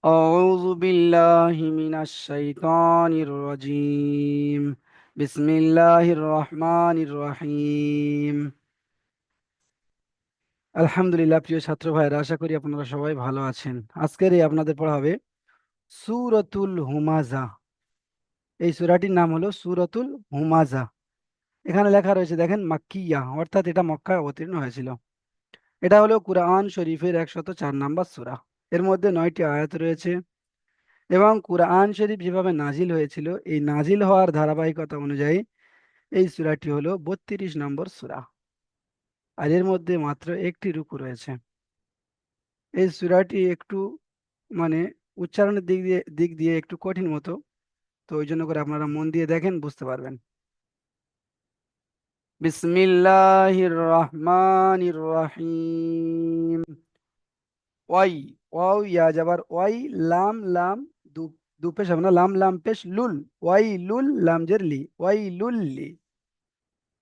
أعوذ بالله من الشيطان الرجيم بسم الله الرحمن الرحيم আলহামদুলিল্লাহ। প্রিয় ছাত্র ভাইরা, আশা করি আপনারা সবাই ভালো আছেন। আজকের এই আপনাদের পড়া হবে সূরাতুল হুমাযা। এই সূরাটির নাম হলো সূরাতুল হুমাযা। এখানে লেখা রয়েছে দেখেন মাক্কিয়া, অর্থাৎ এটা মক্কায় অবতীর্ণ হয়েছিল। এটা হলো কুরআন শরীফের 104 নম্বর সূরা। এর মধ্যে 9টি আয়াত রয়েছে এবং কুরআন শরীফ যেভাবে নাজিল হয়েছিল, এই নাজিল হওয়ার ধারাবাহিকতা অনুযায়ী এই সূরাটি হলো 32 নম্বর সূরা। আর এর মধ্যে মাত্র একটি রুকু রয়েছে। এই সূরাটি একটু মানে উচ্চারণের দিক দিয়ে একটু কঠিন মতো, তো ওই জন্য করে আপনারা মন দিয়ে দেখেন, বুঝতে পারবেন। বিসমিল্লাহির রহমানির রহিম। ওয়াই, ওয়াও ইয়া যাবার ওয়াই, লাম লাম, দু দু পেশ হবে না, লাম লাম পেশ লুল, ওয়াই লুল, লাম জের লি, ওয়াই লুল্লি।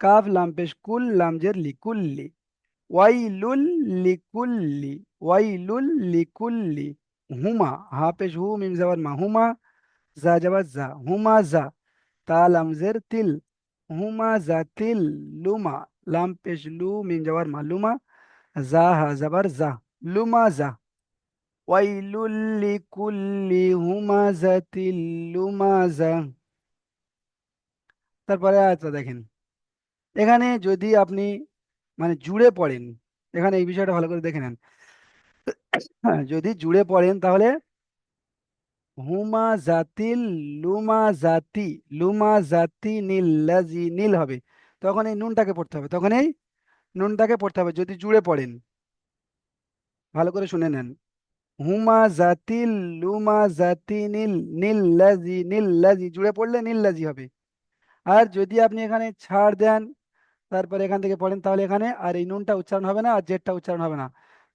কাফ লাম পেশ কুল, লাম জের লি, কুল্লি। ওয়াইলুল লিকুল্লি, ওয়াইলুল লিকুল্লি। হুমা, হা পেশ হু, মিম জাবার মা, হুমা। জা যাবার জা, হুমা জা। তা লাম জের তিল, হুমা জা তিল। লুমা, লাম পেশ লু, মিম যাবার মা, লুমা। জা হা যাবার জা, লুমা জা। ওয়াইলুল লিকুল্লি হুমাজাতিল লুমাজা। তারপরে আচ্ছা দেখেন, এখানে যদি আপনি জুড়ে পড়েন, এখানে এই বিষয়টা ভালো করে দেখে নেন। হ্যাঁ, যদি জুড়ে পড়েন তাহলে হুমা জাতিল লুমা জাতি, লুমা জাতি নীল নীল হবে। তখন এই নুনটাকে পড়তে হবে, তখন এই নুনটাকে পড়তে হবে যদি জুড়ে পড়েন। ভালো করে শুনে নেন। হুমা জাতিল লুমা জাতি নীল জুড়ে পড়লে নীল হবে। আর যদি আপনি এখানে ছাড় দেন, তারপরে এখান থেকে পড়েন, তাহলে এখানে আর এই নুনটা উচ্চারণ হবে না, আর জেডটা উচ্চারণ হবে না।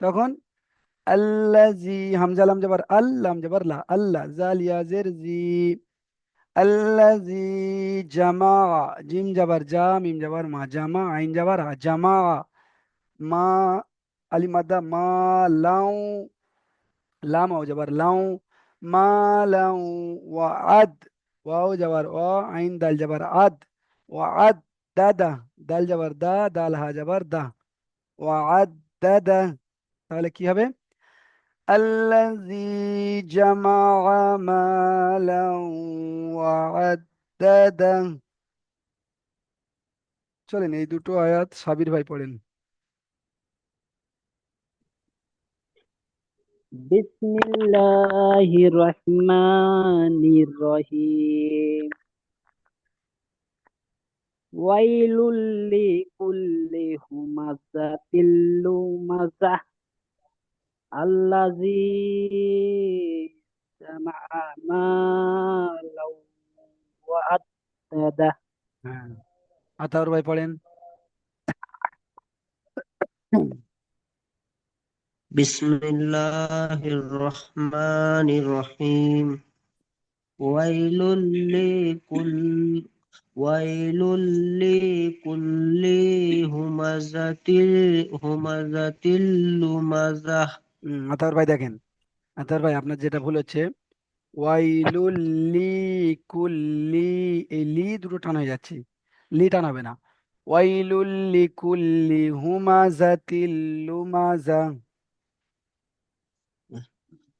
তখন আল্লাজি, হামজা লাম জবর আল, লাম জবর লা, আল্লাহ, জাল ইয়া জের জি। আল্লাজি জামা, জিম জবর জা, মিম জবর মা, জামা, আইন জবর আ, জামা। মা, আলি মাদ্দা মা, লাউ, লাম ও জবর লাউ, মা লাউ। ওয়া আদ, ওয়াও জবর ও, আইন দাল জবর আদ, ওয়া আদ দাদা, দাল জবর দা, দাল হা জবর দা, ওয়া আদ দাদা। তাহলে কি হবে? الذي جمع مالا وعدده। চলেন এই দুটো আয়াত সাবির ভাই পড়েন। বিসমিল্লাহির রহমানির রহিম। ওয়াইলুল লিকুল্লি হুমাযাতিল লুমাযাহ আল্লাযী জামা'a মালাও ওয়া আদ্দাদাহ। হ্যাঁ, আতাউর ভাই পড়েন। হুম, বিসমিল্লাহির রহমানির রহিম। ওয়াইলুল লিকুল ওয়াইলুল লিকুল্লি হুমাযাতিল লুমাযাহ। আতাউর ভাই দেখেন, আতাউর ভাই আপনার যেটা ভুল হচ্ছে, ওয়াইলুল লি কুল্লি, এই লি দুটো টান হয়ে যাচ্ছে, লি টান হবে না। ওয়াইলুল লি কুল্লি হুমাজাতিল লুমাজা।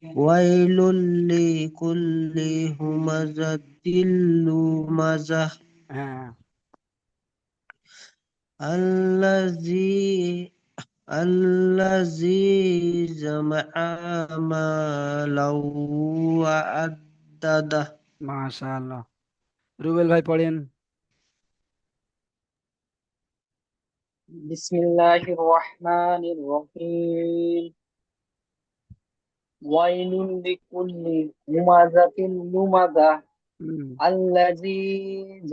ওয়াইলুল লিকুল্লি হুমাযাতিল লুমাযাহ হ্যাঁ, আল্লাযী আল্লাযী জামা'a মালাও ওয়া আদ্দাদাহ। মাশাআল্লাহ। রুবেল ভাই পড়েন। বিসমিল্লাহির রহমানির রহিম। ওয়াইলুল লিকুল্লি হুমাযাতিল লুমাযাহ হুম, আল্লাযী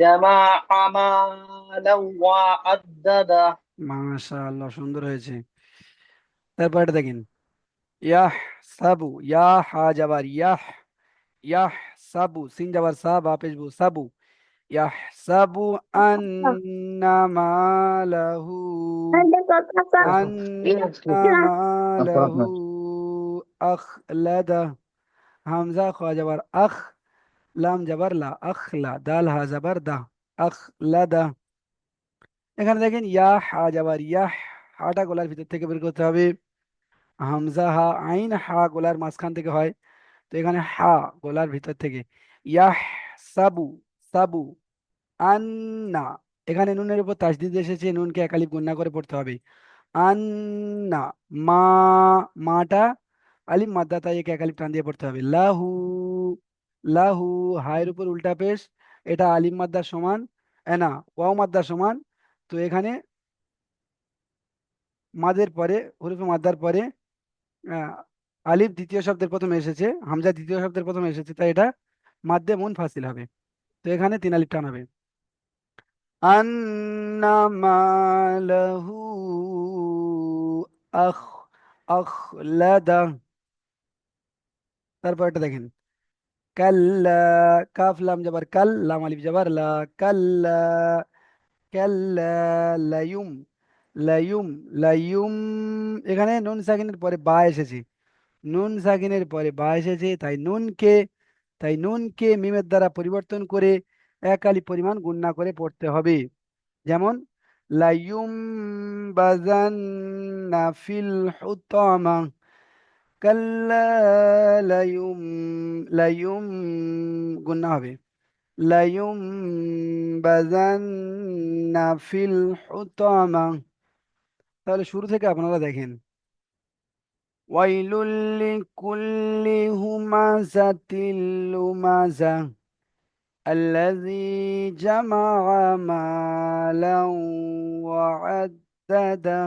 জামা'a মালাও ওয়া আদ্দাদাহ। মাশাআল্লাহ, সুন্দর হয়েছে। তারপর এটা দেখেন, ইয়াহ সাবু, ইয়া হা যাবার ইয়াহ, ইয়াহ সাবু, সিন যাবার সা, বা পেশবু সাবু। ইয়াহ সাবু আন্নামালাহু, আন্নামালাহু আখলাদা। হামজা খ জবর আখ, লাম জবর লা, আখলা, দাল হা জবর দা, আখলাদা। এখানে দেখেন ইয়া হা জবর ইয়াহ, হাটা গলার ভিতর থেকে বের করতে হবে। হামজা হা আইন হা গলার মাঝখান থেকে হয়, তো এখানে হা গলার ভিতর থেকে। ইয়াহ সাবু, সাবু, আন্না, এখানে নুনের উপর তাসদিদ এসেছে, নুনকে একালিফ গুণনা করে পড়তে হবে। আন্না, মা, মাটা আলিফ মাদ্দা, তাই একে একালিফ টান দিয়ে পড়তে হবে। লাহু, লাহু, হায়ের উপর উল্টা পেশ, এটা আলিফ মাদ্দার সমান, না, ওয়াও মাদ্দার সমান। তো এখানে মাদের পরে, হরফে মাদ্দার পরে আহ, আলিফ দ্বিতীয় শব্দের প্রথমে এসেছে, হামজা দ্বিতীয় শব্দের প্রথমে এসেছে, তাই এটা মাদ্দে মুন ফাসিল হবে। তো এখানে তিন আলিফ টান হবে। আন্নামা লাহু আখ, আখলাদা। তারপর এটা দেখেন কাল্লা, কাফ লাম জবর কাল, লাম আলিফ জবর লা, কাল্লা, কাল্লা, লায়ুম, লায়ুম, লায়ুম। এখানে নুন সাকিনের পরে বা এসেছে, নুন সাকিনের পরে বা এসেছে, তাই নুনকে মিমের দ্বারা পরিবর্তন করে এক আলিফ পরিমাণ গুণনা করে পড়তে হবে। যেমন লাইয়ুম বাজান্না ফিল হুতামা, কাল্লা, লাইয়ুম, লাইয়ুম গুণনা হবে, লাইয়ুম বাজান্না ফিল হুতামা। তাহলে শুরু থেকে আপনারা দেখেন ওয়াইলুল লিকুল্লি হুমাযাতিল লুমাযা الذي جمع مالا وعدده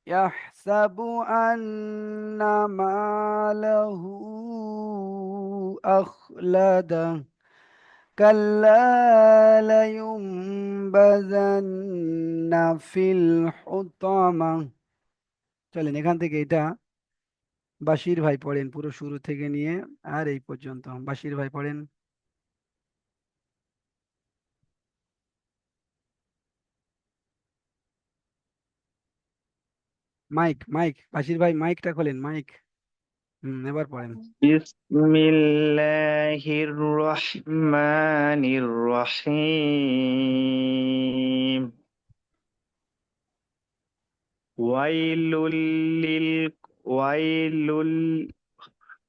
يحسب أن ماله أخلده كلا لينبذن في الحطمة। চলেন এখান থেকে এটা বাশির ভাই পড়েন পুরো শুরু থেকে নিয়ে আর এই পর্যন্ত। বাশির ভাই পড়েন। মাইক, মাইক, বাশির ভাই মাইকটা খোলেন, মাইক। এবার পড়েন। বিসমিল্লাহির রহমানির রহিম। ওয়াইলুল লিল ওয়াইলুল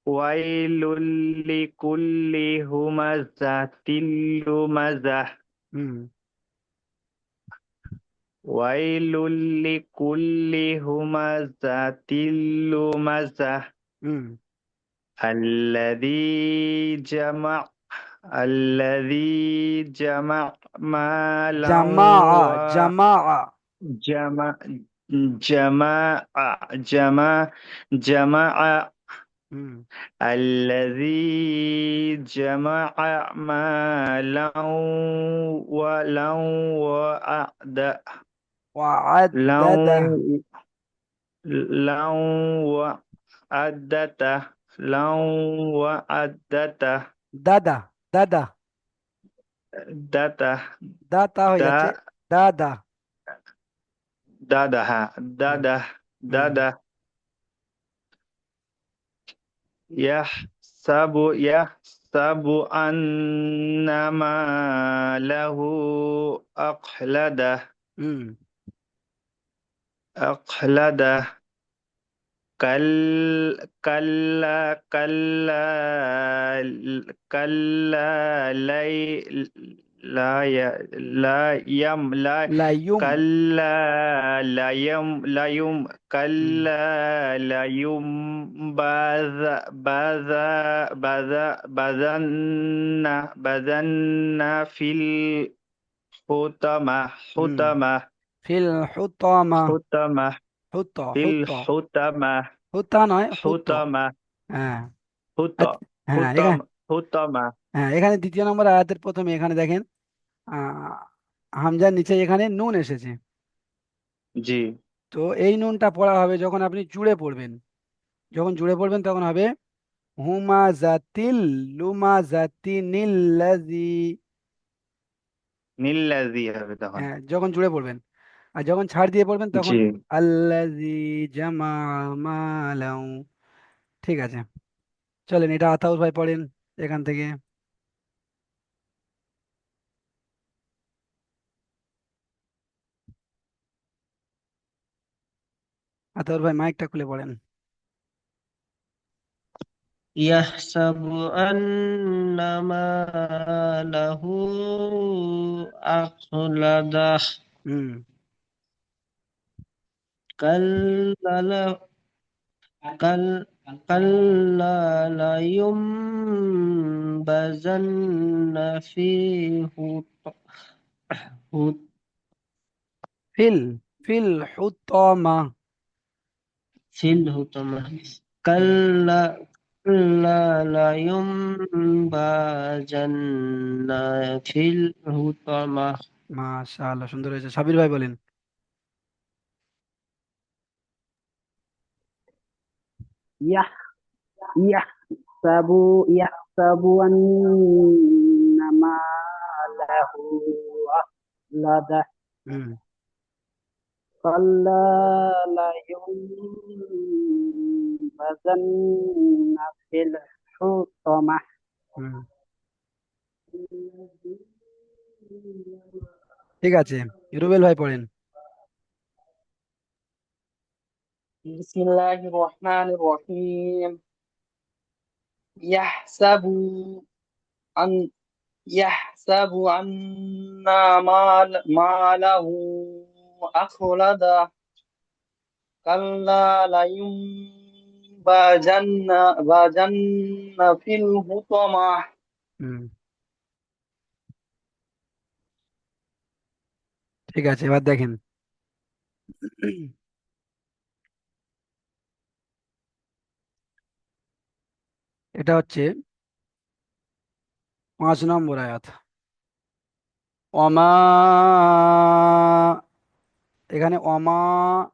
ওয়াইলুল লিকুল্লি হুমাযাতিল লুমাযাহ। হুম, ওয়াইলুল লিকুল্লি হুমাযাতিল লুমাযাহ হুম। الذي جمع الذي جمع مالا জামা, জামা। وجمع جمع جمع جمع হুম। الذي جمع مالا ولو وعد وعدده. لو لو وعدته لو وعدته দাদা, দাদা, দাদা দাতা হয়ে দা যাচ্ছে, দাদা। দাদা হ্যাঁ হুম, দাদা হুম। দাদা ইয়াহসাবু আন্নামা লাহু আখলাদা হুম, আখলাদা কাল কাল্লা কাল্লা কাল্লা লাই লা ইয়া- লা ইয়াম লা লাইয়ুম। কাল্লা লায়ুম হুম, কাল্লা লায়ুম বাযা বাযা বাযা বাযান্না বাযান্না ফিল হুতামা হুম। হুতামা ফিল হুতামা, হুতামা হুত, ফিল হুত, হুতামা হুতা নয়, হুত। হুতামা হ্যাঁ, হুত হ্যাঁ, হুতম এখানে, হুতমা। হ্যাঁ, এখানে দ্বিতীয় নম্বর আয়াতের প্রথমে এখানে দেখেন আহ, হামজার নিচে এখানে নুন এসেছে। জি তো এই নুনটা পড়া হবে যখন আপনি জুড়ে পড়বেন, যখন জুড়ে পড়বেন তখন হবে হুমা জাতিল, লুমা জাতি নিল্লাজি। নীল্লাজি হবে তখন। হ্যাঁ, যখন জুড়ে পড়বেন। আর যখন ছাড় দিয়ে পড়বেন তখন জি আল্লাজি জামা মালাউ। ঠিক আছে। চলেন এটা আতাউর ভাই পড়েন এখান থেকে। আতাউর ভাই মাইকটা খুলে পড়েন। يحسب أن ماله أخلده হুম। كلا كل- كلا لينبذن في هط- ফিল ফিল হুতমা। في الهطمة كلا كلا لينبذن في الهطمة মাশাআল্লাহ, সুন্দর হয়েছে। সাবির ভাই বলেন। يح يحسب يحسب أن ماله أخلده হুম। كلا لينبذن في الحطمة. হুম। ঠিক আছে, রুবেল ভাই পড়েন। بسم الله الرحمن الرحيم. يحسب أن يحسب أن ماله أخلده كلا لينبذن في الحطمة. হুম। ঠিক আছে, এবার দেখেন। এটা হচ্ছে 5 নম্বর আয়াত। অমা, এখানে অমা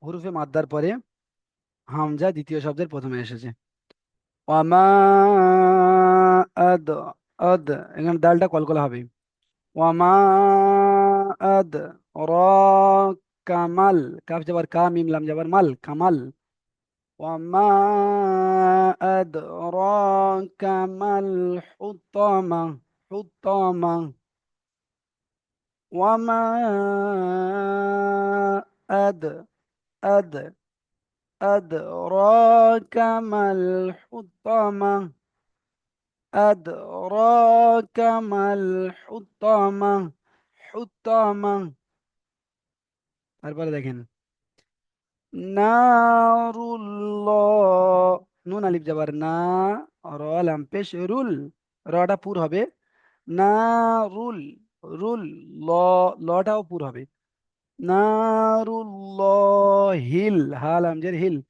হরফে মাদ্দার পরে হামজা দ্বিতীয় শব্দের প্রথমে এসেছে। অমা আদ, আদ, এখানে দালটা কলকলা হবে। ওয়ামা আদ র কামাল, কাফ যাবার কা, মিম লাম যাবার মাল, কামাল। ওয়ামা আদ র কামাল হুতামা, হুতামা। ওয়ামা আদ, আদ, আদ র কামাল হুতামা, আদ র কামাল হুতামা, হুতামা। তারপরে দেখেন নারুল্লাহ, নুন আলিফ যাবার না, র লাম পেশ রুল, রটা পুর হবে। নারুল, রুল, ল, লটাও পুর হবে। নারুল্লাহিল, হা লাম জের হিল,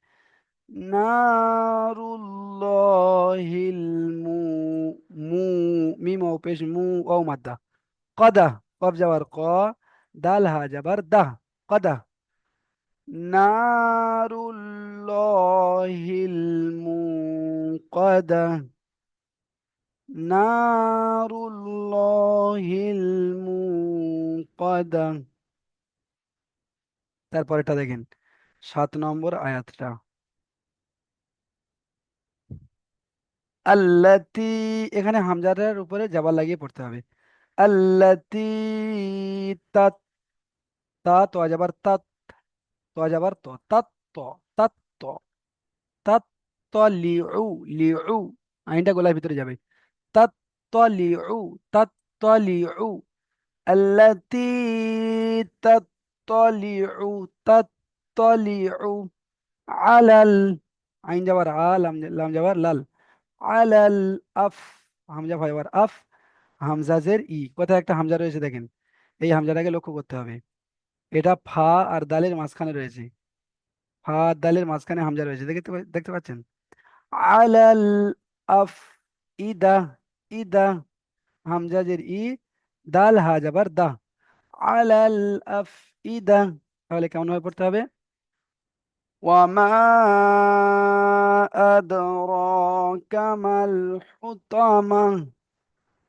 নারুল্লাহিল মু, মু, মিম ও পেশ মু ও মাদ্দা। কদা, কব যাবার ক, দাল হা যাবার দা, কদা। নারুল্লাহিল মুকাদা, নারুল্লাহিল মুকাদা। তারপরেটা দেখেন, 7 নম্বর আয়াতটা। আল্লাতি, এখানে হামজাটার উপরে জাবার লাগিয়ে পড়তে হবে। আল্লাতি, তাত, তা তো যাবার তাত, তো যাবার তো, তাত তো, তাত তো, তাত তো লিউ, লিউ, আইনটা গলার ভিতরে যাবে। তাত্তালিউ, তাত্তালিউ, আল্লাতী তাত্তালিউ, তাত্তালিউ আলাল, আইন যাবার আ, লাম লাম যাবার লাল, আলাল আফ, হামজা ভাইবার আফ, হামজা জের ই, কোথায় একটা হামজা রয়েছে দেখেন, এই হামজাটাকে লক্ষ্য করতে হবে। এটা ফা আর দালের মাঝখানে রয়েছে, ফা আর দালের মাঝখানে হামজা রয়েছে, দেখতে দেখতে পাচ্ছেন। আলাল আফ, ইদা, ইদা, হামজা জের ই, দাল হা যাবার দা, আলাল আফ ইদা। তাহলে কেমন ভাবে পড়তে হবে? ওয়ামা আদরাকা মাল হুতামা,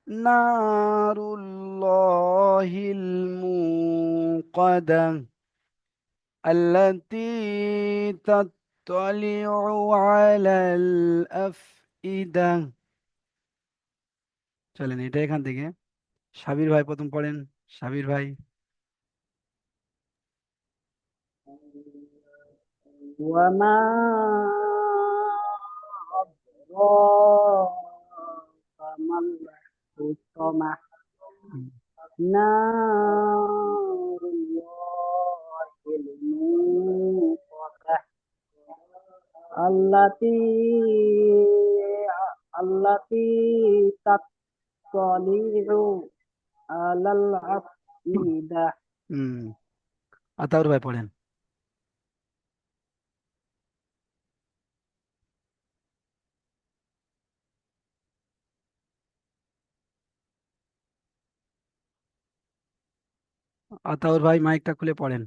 নারুল্লাহিল মুকাদা, التي تطلع على الأفئدة ইদা। চলেন এটা এখান থেকে সাবির ভাই প্রথম পড়েন। সাবির ভাই। وما أدراك ما الحطمة হুম। نار الله الموقدة التي تطلع على الأفئدة হুম। আতাউর ভাই পড়েন। আতাউর ভাই মাইকটা খুলে পড়েন।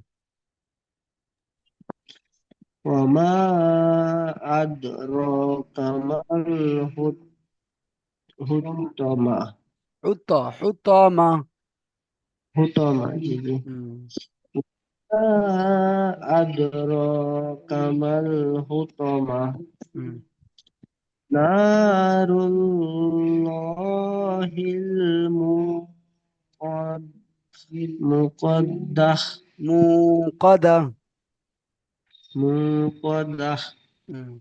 وما أدراك ما الحطمة হুতমা। حطمة জি জি হুম। ما أدراك ما الحطمة হুম। نار الله الموقدة মুকদা। موقدة হুম।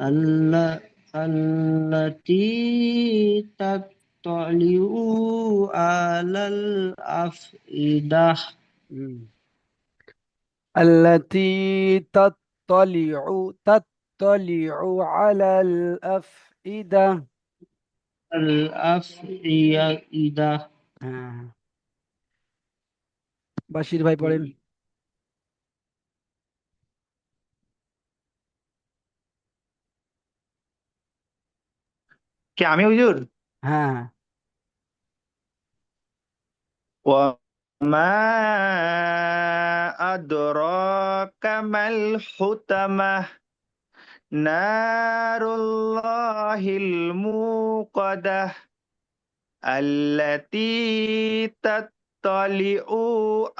التي تطلع على الأفئدة হুম। التي تطلع على الأفئدة. الأفئدة হ্যাঁ। বাশির ভাই পড়েন। क्या আমি হুজুর? হ্যাঁ হ্যাঁ। وما أدراك ما الحطمة نار الله الموقدة التي تطلع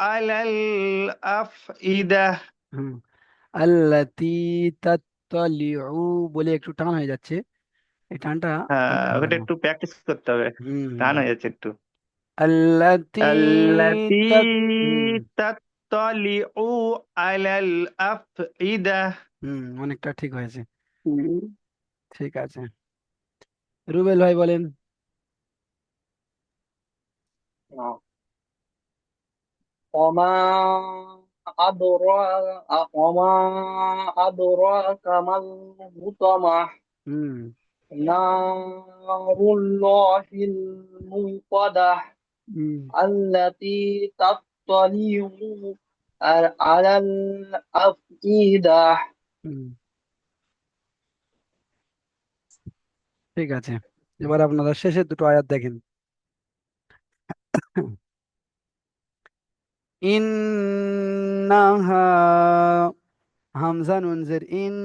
على الأفئدة হুম। আল্লাতী তাত্তালিউ বলে একটু টান হয়ে যাচ্ছে, এই টানটা করতে হবে ওটা না। একটু প্র্যাকটিস করতে হবে, টান হুম। হয়ে যাচ্ছে একটু। আল্লাতী التي তাত হুম। تطلع على الأفئدة। হুম, অনেকটা ঠিক হয়েছে। হুম। ঠিক আছে, রুবেল ভাই বলেন। وما أدراك ما الحطمة হুম। نار الله الموقدة হুম। التي تطلع على الأفئدة হুম। ঠিক আছে, এবার আপনারা শেষের দুটো আয়াত দেখেন। ইন্নাহা, হামজা নুন জের ইন,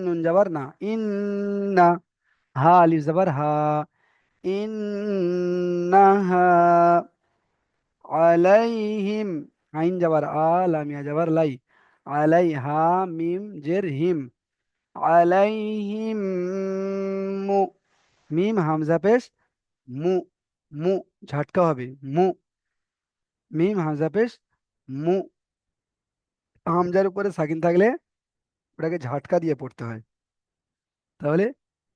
নুন জবর না, ইন্না, হা আলিফ জবর হা, ইন্নাহা আলাইহিম, আইন জবর আ, লামিয়া জবর লাই, আলাইহা মিম জের হিম, আলাইহিম মু, মিম হামজা পেশ মু, মু ঝাটকা হবে মু, মিম হামজা পেশ মু, হামজার উপরে সাকিন থাকলে ওটাকে ঝাটকা দিয়ে পড়তে হয়। তাহলে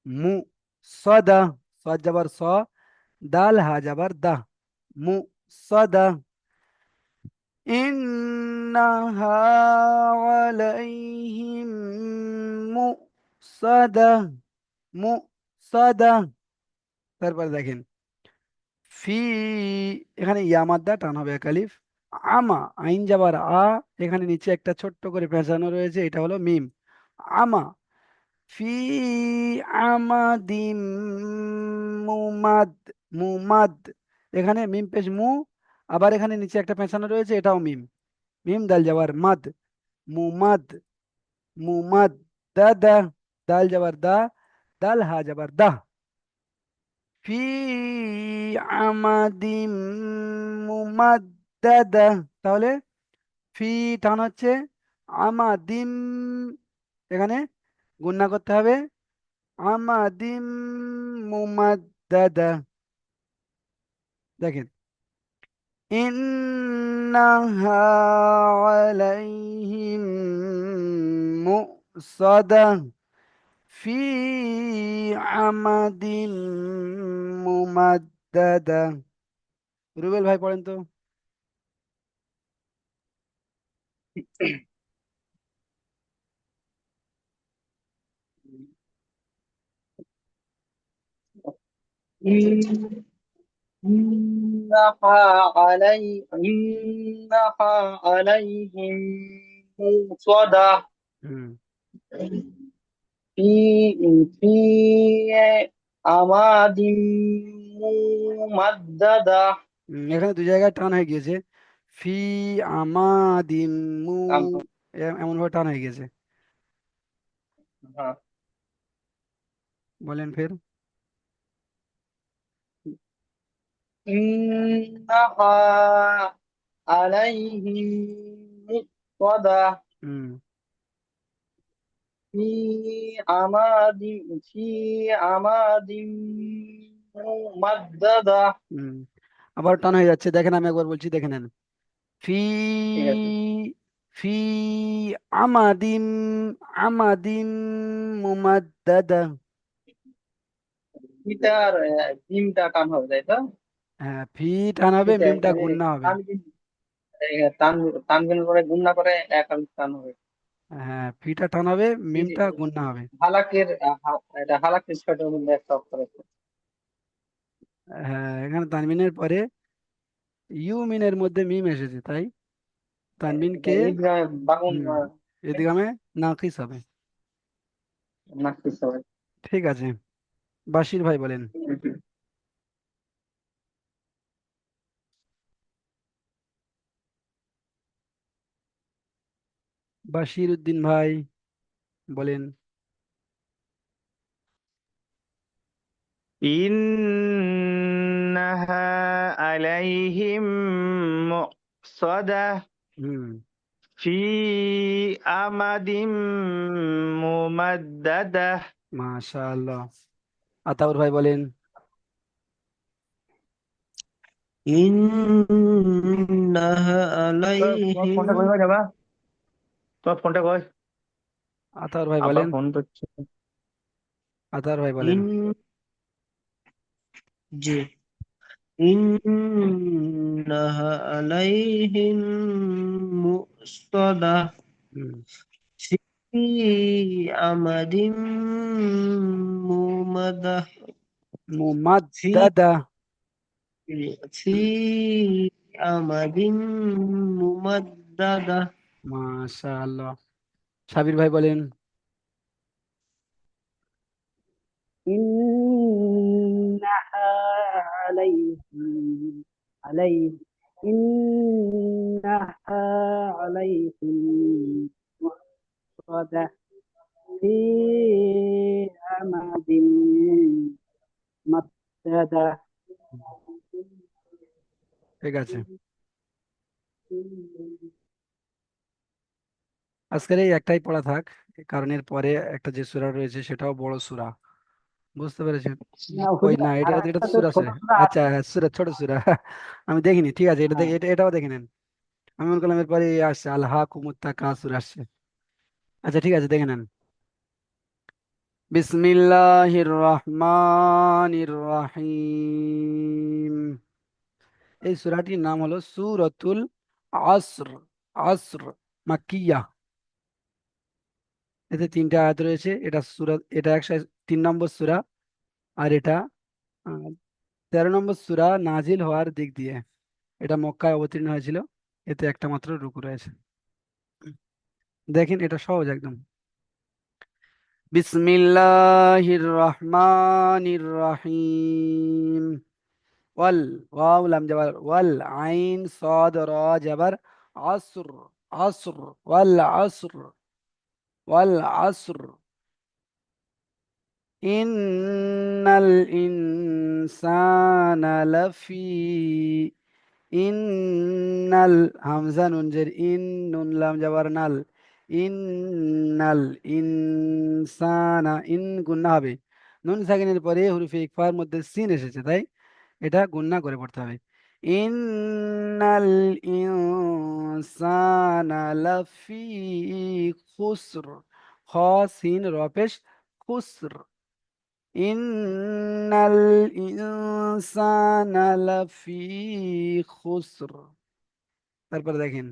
মু, সদা, সদ যাবার স, দাল হা যাবার দা, মু সদা, ইন্নাহা আলাইহিম মু সদা, মু সদা। তারপরে দেখেন ফি, এখানে ইয়ামাদ্দা টান হবে এক আলিফ, আমা আইন যাবার আ, এখানে নিচে একটা ছোট্ট করে পেঁচানো রয়েছে, এটা হলো মিম, আমা, ফি আমাদিম মুমাদ, মুমাদ, এখানে মিম পেশ মু, আবার এখানে নিচে একটা পেঁচানো রয়েছে, এটাও মিম, মিম দাল যাবার মাদ, মুমাদ, মুমাদ, দা, দাল যাবার দা, দাল হা যাবার দা, ফি আমাদিম মুমাদ্দাদা। তাহলে ফি টান হচ্ছে আমাদিম, এখানে গুণনা করতে হবে আমাদিম মুমাদ্দাদা। দেখেন, ইন্নাহা আলাইহিম মুসাদা ফি আমাদিম মুমাদ্দাদা। রুবেল ভাই পড়েন তো। إنها عليهم موصدة হুম في أماد ممددة এখানে দুই জায়গায় টান হয়ে গিয়েছে। ফি আমাদিম মু, এমন ভাবে টান হয়ে গেছে। হ্যাঁ। বলেন ফের। إنها عليهم مؤصدة হুম في أماد في أماد ممددة হুম আবার টান হয়ে যাচ্ছে, দেখেন আমি একবার বলছি, দেখে নেন। ফি ঠিক আছে। ফি আমাদিম আমাদিম মুমাদ্দাদা। গিটার জিমটা টান হবে তাই তো? হ্যাঁ, ফি টান হবে, এটা মিমটা এখানে গুণনা হবে। তানবিন তানবিন করে গুণনা করে এক আলিফ টান হবে। হ্যাঁ, ফিটা টান হবে, এই যে মিমটা গুণনা হবে। হালাকের এটা হালাকের ছয়টার মধ্যে একটা অক্ষর আছে। হ্যাঁ, এখানে তানবিনের পরে ইউমিনের মধ্যে মিম এসেছে, তাই এটা তানবিনকে ঈদগাহ বাগুন হুম এদিগামে নাকিস হবে। নাকশিস হবে। ঠিক আছে, বাশির ভাই বলেন। বাশির উদ্দিন ভাই বলেন। إنها عليهم مؤصدة হুম في أمد ممددة মাশাআল্লাহ। আতাউর ভাই বলেন। إنها তোমার ফোনটা عليهم কই যাবা? তোমার ফোনটা কই? আতাউর ভাই আব্বা বলেন। ফোন করছে। আতাউর ভাই বলেন। إن জি إنها عليهم مؤصدة হুম في أمد ممدة في মুমাদ্দাদা। في أمد ممددة মাশাআল্লাহ। সাবির ভাই বলেন। إنها عليهم عليه إنها عليهم مؤصدة في أمد ممددة ঠিক আছে, আজকের এই একটাই পড়া থাক, কারণ এর পরে একটা যে সূরা রয়েছে সেটাও বড় সূরা, বুঝতে পেরেছেন? ওই হুজুর না, এটা আর এটা একটা তো তো সূরা ছোট আছে। ছোট আচ্ছা হ্যাঁ, সূরা, ছোট সূরা আমি দেখিনি, ঠিক আছে, এটা হ্যাঁ, দেখে এটাও দেখে নেন। আমি মনে করলাম এরপরে আসছে আল হাকুমুত তাকাসুর আসছে। আচ্ছা ঠিক আছে, দেখে নেন। বিসমিল্লাহির রহমানির রহিম। এই সূরাটির নাম হলো সূরাতুল আসর। আসর মাক্কিয়া। এতে তিনটা আয়াত রয়েছে। এটা সূরা, এটা 103 নম্বর সূরা। আর এটা 13 নম্বর সূরা নাজিল হওয়ার দিক দিয়ে। এটা মক্কায় অবতীর্ণ হয়েছিল। এতে একটা মাত্র রুকু রয়েছে। দেখেন, এটা সহজ একদম। বিসমিল্লাহির রহমানির রহিম। ওয়াল, ওয়াও লাম জাবার ওয়াল, আইন সাদ র জাবার আসর। আসর, ওয়াল আসর, ওয়াল আসর। ইন্নাল ইনসানা লাফি, ইন্নাল, হামজা নুন জের ইন, নুন লাম জাবার নাল। ইন্নাল ইনসানা, ইন গুন্না হবে। নুন সাকিনের পরে হুরুফে ইকফার মধ্যে সিন এসেছে, তাই এটা গুণনা করে পড়তে হবে। ইন্নাল ইনসানা লাফি খুসর, খ সিন রপেশ খুসর, ইন্নাল ইনসানা লাফি খুসর। তারপরে দেখেন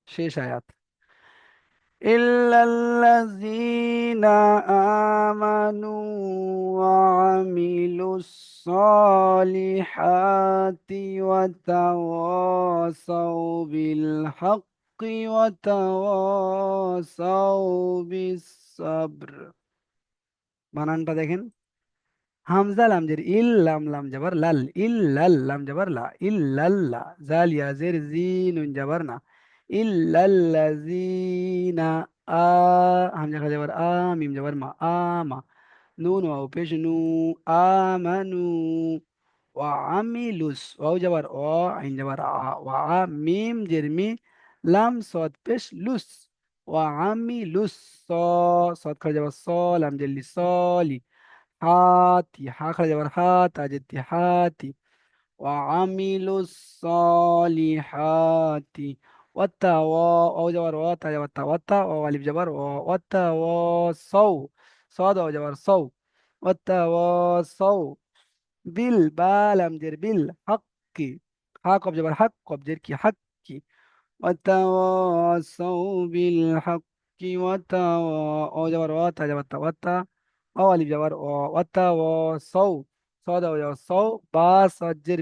শেষ আয়াত, ইল্লাল্লাযীনা আমানু ওয়া আমিলুস সলিহাতি ওয়া তাওয়াসাউ বিল হাক্কি ওয়া তাওয়াসাউ বিস সাবর। বানানটা দেখেন, হামজা লাম জের ইল, লাম লাম জবর লাল, ইল্লাল লাম জবর লা, ইল্লাল্লা, জাল ইয়া জের জি, নুন জবর না, ইল্লাল্লাযীনা, আ হামজা খা জবর আ, মিম জবর মা, আমা, নুন ওয়াও পেশ নু, আমানু, ওয়া আমিলুস, ওয়াও জবর ও, আইন জবর আ, ওয়া মিম জের মি, লাম সদ পেশ লুস, ওয়া আমিলুস, স সদ খা জবর স, লাম জের লি, সলি, হাতি, হা খারা যাবার হাত, আজের হাতি, وعملوا الصالحات أو جبر وتا جبر توتا، وألف جبر وتواصوا، صاد أو جبر صو، وتواصوا بالبالم جر بالحق، حق جبر حق جر كي حق، وتواصوا بالحق، أو جبر وتا جبر توتا، أو ألف جبر وتواصوا، صاد أو جبر صو، باس جر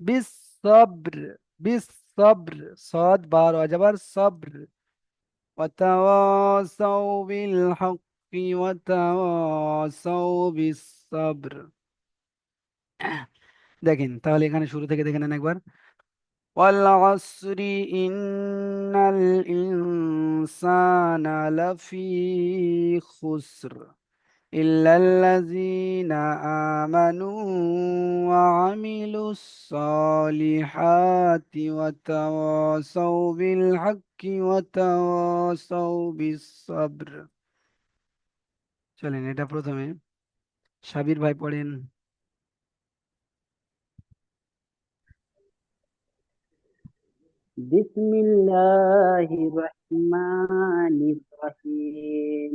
بالصبر، بالصبر، صاد بار وجبر صبر، وتواصوا بالحق وتواصوا بالصبر। দেখেন তাহলে এখানে শুরু থেকে দেখে নেন একবার, والعصر إن الإنسان لفي خسر إلا الذين آمنوا وعملوا الصالحات وتواصوا بالحق وتواصوا بالصبر। চলেন এটা প্রথমে সাবির ভাই পড়েন। بسم الله الرحمن الرحيم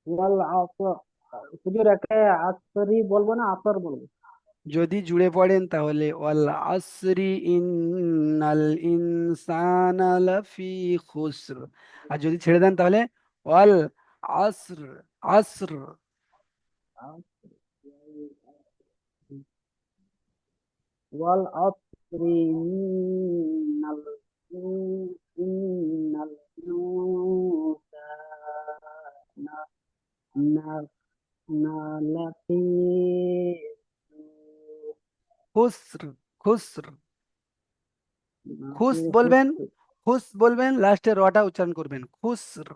والعصر। হুজুর একে আসরি বলবো না আসর বলবো? যদি জুড়ে পড়েন তাহলে ওয়াল আসরি ইন্নাল ইনসানা লাফি খুসর, আর যদি ছেড়ে দেন তাহলে ওয়াল আসর, আসর। والعصر إن الإنسان لفي খুসর, খুসর, খুস لفي বলবেন, خسر খুস বলবেন, লাস্টে রটা উচ্চারণ করবেন, খুসর।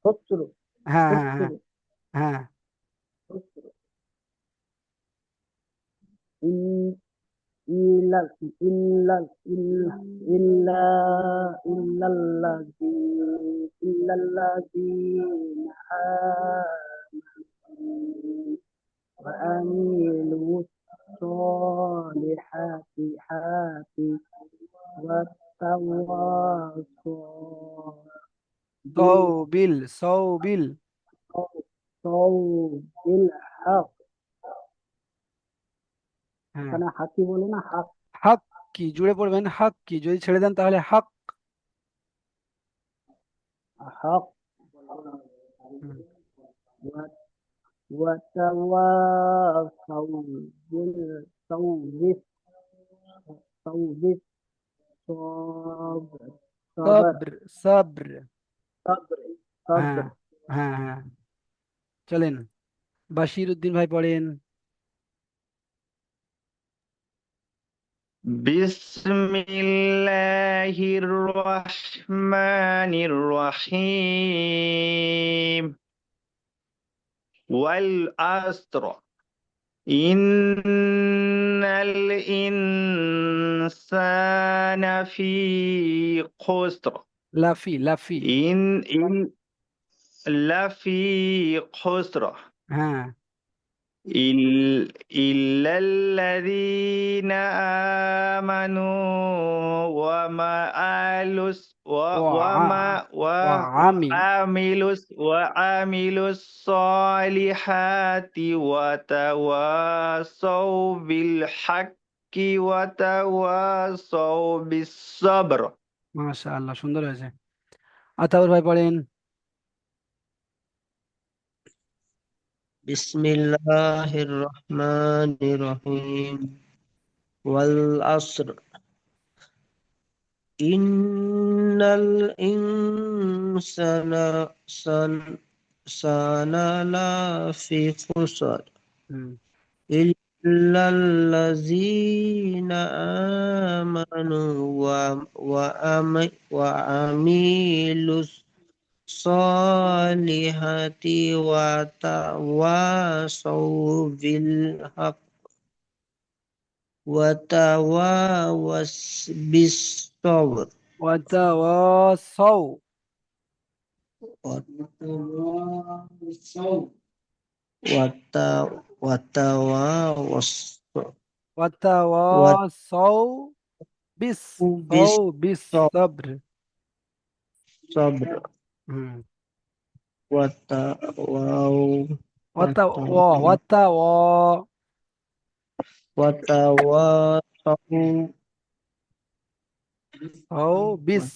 خسر হ্যাঁ হ্যাঁ হ্যাঁ خسر হ্যাঁ। خسر إن إلا إلا إلا إلا إلا الذين آمنوا وعملوا الصالحات والتواصوا সৌবিল, সৌবিল। بالحق। হ্যাঁ, এখানে হাকি বলে না হাক, হাক কি জুড়ে পড়বেন, হাক কি, যদি ছেড়ে দেন তাহলে হাক। حق হুম। وتواصوا بالصبر صبر صبر সব্র, সব্র। صبر হ্যাঁ صبر হ্যাঁ হ্যাঁ। চলেন বাশির উদ্দিন ভাই পড়েন। بسم الله الرحمن الرحيم والعصر إن الإنسان في خسر লাফি, লাফি। إن লাফি খুসর হ্যাঁ, إلا الذين آمنوا ওয়া আমি وعملوا الصالحات وتواصوا بالحق وتواصوا بالصبر. মাশাআল্লাহ, সুন্দর হয়েছে। আতাউর ভাই পড়েন। বিসমিল্লাহির রহমানির রহিম ওয়াল আসর ইন্নাল ইনসানা সানা লাফি খুসর হুম, ইল্লাল্লাযীনা আমানু ওয়া আমিলুস সলিহাতি ওয়া তাওয়াসাউ বিল হক ওয়া তাওয়াস বিস সবর ওয়াতাওয়াসাউ ওয়া তাওয়াস ওয়াতাওয়াসাউ বিস বিস সবর। সবর হুম, ওয়া তাওয়াও ওয়া তাওয়াসাউ বিস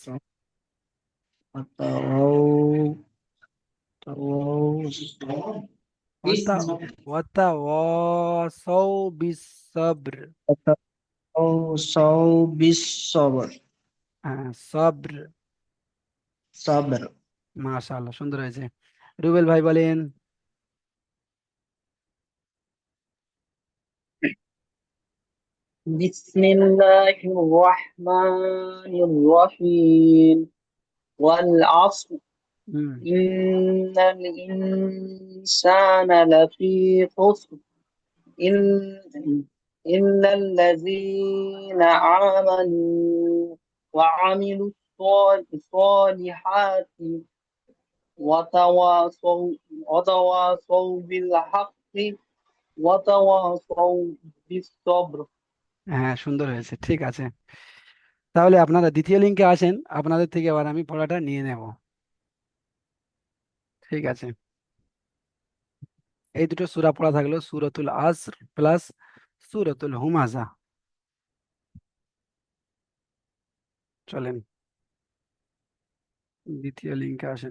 ওয়াতাওয়াসাউ বিস সবর। সবর হ্যাঁ, সবর। সবর মাশাআল্লাহ, সুন্দর হয়েছে। রুবেল ভাই বলেন। بسم الله الرحمن الرحيم والعصر হুম, إن الإنسان لفي خسر إلا الذين آمنوا وعملوا الصالحات وتواصوا بالحق وتواصوا بالصبر. হ্যাঁ, সুন্দর হয়েছে, ঠিক আছে। তাহলে আপনারা দ্বিতীয় লিঙ্কে আসেন, আপনাদের থেকে আবার আমি পড়াটা নিয়ে নেব। ঠিক আছে, এই দুটো সূরা পড়া থাকলো, সূরাতুল আসর প্লাস সূরাতুল হুমাজা। চলেন দ্বিতীয় লিঙ্কে আসেন।